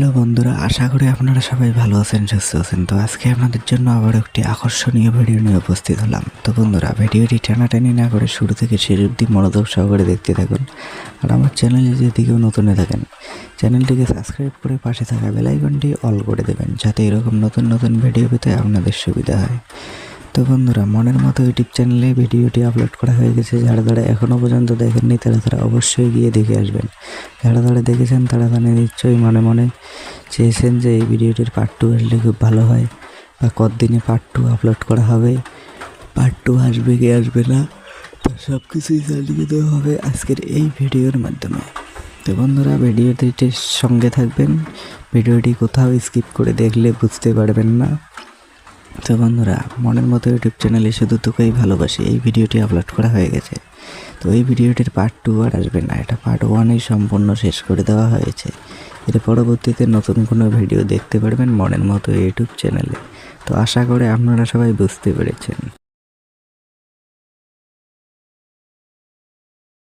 Hello বন্ধুরা, আশা করি আপনারা সবাই ভালো আছেন, সুস্থ আছেন। তো আজকে আপনাদের জন্য আবার একটি আকর্ষণীয় ভিডিও নিয়ে উপস্থিত হলাম। তো বন্ধুরা, ভিডিওটি টানাটানি না করে শুরু থেকে শেষ অবধি মনোযোগ সহকারে দেখতে থাকুন। আর আমার চ্যানেলে যদি কেউ নতুন থাকেন, চ্যানেলটিকে সাবস্ক্রাইব করে পাশে থাকা বেল আইকনটি অল করে দেবেন, যাতে এরকম নতুন নতুন ভিডিও পেতে আপনাদের সুবিধা হয়। তো বন্ধুরা, মনের মতো ইউটিউব চ্যানেলে ভিডিওটি আপলোড করা হয়ে গেছে। যারা এখনও পর্যন্ত দেখেননি তারা অবশ্যই গিয়ে দেখে আসবেন। যারা দেখেছেন তারা নিশ্চয়ই মনে মনে চেয়েছেন যে এই ভিডিওটির পার্ট 2 আসলে খুব ভালো হয়, বা কতদিনে পার্ট 2 আপলোড করা হবে, পার্ট 2 আসবে কি আসবে না, তো সব কিছুই জানিয়ে দেওয়া হবে আজকের এই ভিডিওর মাধ্যমে। তো বন্ধুরা, ভিডিওটির সঙ্গে থাকবেন, ভিডিওটি কোথাও স্কিপ করে দেখলে বুঝতে পারবেন না। তো বন্ধুরা, মনের মতো ইউটিউব চ্যানেলে শুধু তোকেই ভালোবাসি এই ভিডিওটি আপলোড করা হয়ে গেছে। তো এই ভিডিওটির পার্ট 2 আর আসবে না, এটা পার্ট 1-এই সম্পূর্ণ শেষ করে দেওয়া হয়েছে। এর পরবর্তীতে নতুন কোনো ভিডিও দেখতে পারবেন মনের মতো ইউটিউব চ্যানেলে। তো আশা করে আপনারা সবাই বুঝতে পেরেছেন।